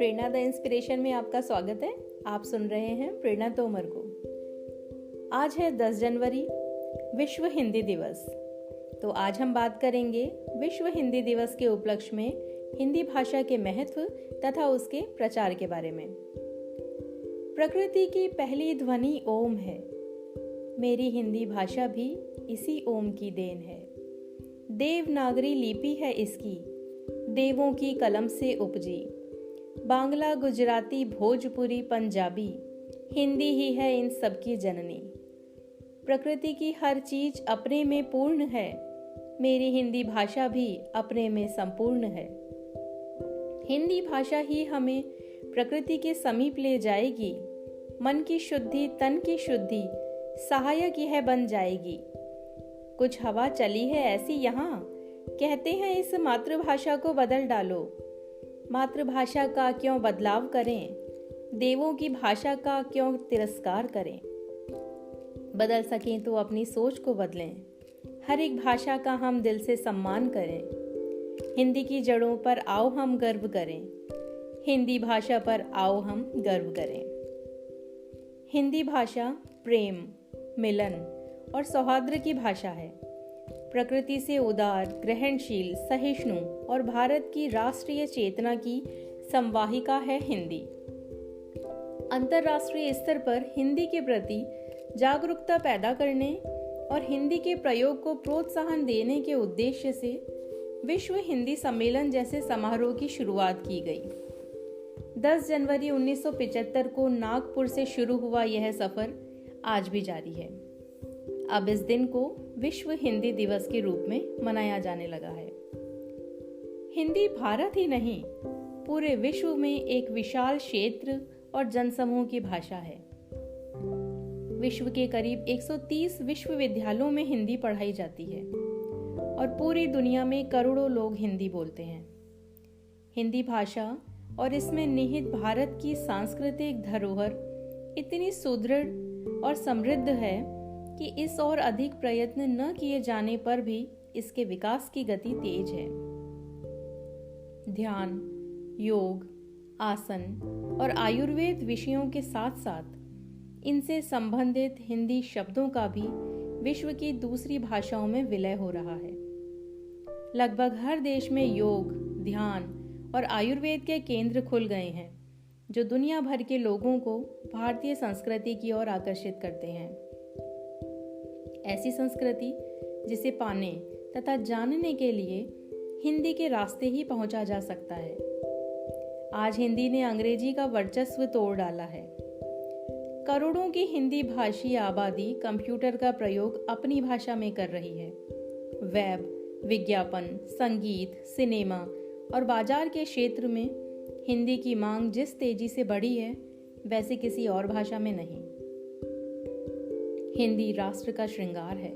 Prerna the inspiration में आपका स्वागत है। आप सुन रहे हैं प्रेरणा तोमर को। आज है 10 जनवरी, विश्व हिंदी दिवस। तो आज हम बात करेंगे विश्व हिंदी दिवस के उपलक्ष्य में हिंदी भाषा के महत्व तथा उसके प्रचार के बारे में। प्रकृति की पहली ध्वनि ओम है। मेरी हिंदी भाषा भी इसी ओम की देन है। देवनागरी लिपि है इसकी, देवों की कलम से उपजी। बांग्ला, गुजराती, भोजपुरी, पंजाबी, हिंदी ही है इन सबकी जननी। प्रकृति की हर चीज अपने में पूर्ण है। मेरी हिंदी भाषा भी अपने में संपूर्ण है। हिंदी भाषा ही हमें प्रकृति के समीप ले जाएगी। मन की शुद्धि, तन की शुद्धि, सहायक यह बन जाएगी। कुछ हवा चली है ऐसी यहाँ, कहते हैं इस मातृभाषा को बदल डालो। मातृभाषा का क्यों बदलाव करें, देवों की भाषा का क्यों तिरस्कार करें। बदल सकें तो अपनी सोच को बदलें। हर एक भाषा का हम दिल से सम्मान करें। हिंदी की जड़ों पर आओ हम गर्व करें। हिंदी भाषा पर आओ हम गर्व करें। हिंदी भाषा प्रेम, मिलन और सौहार्द की भाषा है। प्रकृति से उदार, ग्रहणशील, सहिष्णु और भारत की राष्ट्रीय चेतना की संवाहिका है हिंदी। अंतर्राष्ट्रीय स्तर पर हिंदी के प्रति जागरूकता पैदा करने और हिंदी के प्रयोग को प्रोत्साहन देने के उद्देश्य से विश्व हिंदी सम्मेलन जैसे समारोह की शुरुआत की गई। 10 जनवरी 1975 को नागपुर से शुरू हुआ यह सफर आज भी जारी है। अब इस दिन को विश्व हिंदी दिवस के रूप में मनाया जाने लगा है। हिंदी भारत ही नहीं, पूरे विश्व में एक विशाल क्षेत्र और जनसमूह की भाषा है। विश्व के करीब 130 विश्वविद्यालयों में हिंदी पढ़ाई जाती है और पूरी दुनिया में करोड़ों लोग हिंदी बोलते हैं। हिंदी भाषा और इसमें निहित भारत की सांस्कृतिक धरोहर इतनी सुदृढ़ और समृद्ध है कि इस और अधिक प्रयत्न न किए जाने पर भी इसके विकास की गति तेज है। ध्यान, योग, आसन और आयुर्वेद विषयों के साथ साथ इनसे संबंधित हिंदी शब्दों का भी विश्व की दूसरी भाषाओं में विलय हो रहा है। लगभग हर देश में योग, ध्यान और आयुर्वेद के केंद्र खुल गए हैं, जो दुनिया भर के लोगों को भारतीय संस्कृति की ओर आकर्षित करते हैं। ऐसी संस्कृति जिसे पाने तथा जानने के लिए हिंदी के रास्ते ही पहुंचा जा सकता है। आज हिंदी ने अंग्रेजी का वर्चस्व तोड़ डाला है। करोड़ों की हिंदी भाषी आबादी कंप्यूटर का प्रयोग अपनी भाषा में कर रही है। वेब, विज्ञापन, संगीत, सिनेमा और बाजार के क्षेत्र में हिंदी की मांग जिस तेजी से बढ़ी है, वैसे किसी और भाषा में नहीं। हिंदी राष्ट्र का श्रृंगार है।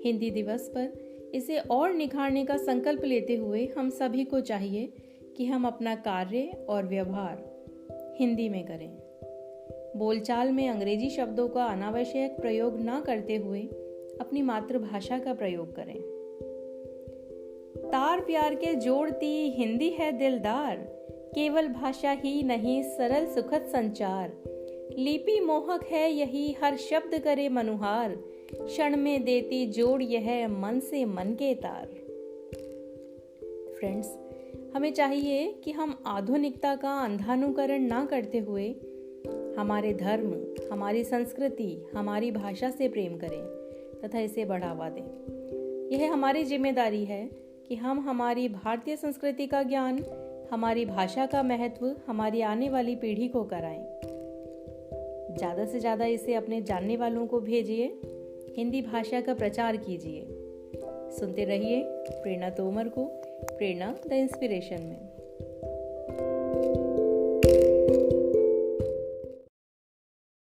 हिंदी दिवस पर इसे और निखारने का संकल्प लेते हुए हम सभी को चाहिए कि हम अपना कार्य और व्यवहार हिंदी में करें। बोलचाल में अंग्रेजी शब्दों का अनावश्यक प्रयोग न करते हुए अपनी मातृभाषा का प्रयोग करें। तार प्यार के जोड़ती हिंदी है दिलदार, केवल भाषा ही नहीं सरल सुखद संचार। लिपि मोहक है यही, हर शब्द करे मनुहार, क्षण में देती जोड़ यह मन से मन के तार। फ्रेंड्स, हमें चाहिए कि हम आधुनिकता का अंधानुकरण ना करते हुए हमारे धर्म, हमारी संस्कृति, हमारी भाषा से प्रेम करें तथा इसे बढ़ावा दें। यह हमारी जिम्मेदारी है कि हम हमारी भारतीय संस्कृति का ज्ञान, हमारी भाषा का महत्व हमारी आने वाली पीढ़ी को कराएं। ज़्यादा से ज़्यादा इसे अपने जानने वालों को भेजिए। हिंदी भाषा का प्रचार कीजिए। सुनते रहिए प्रेरणा तोमर को, प्रेरणा द इंस्पिरेशन में।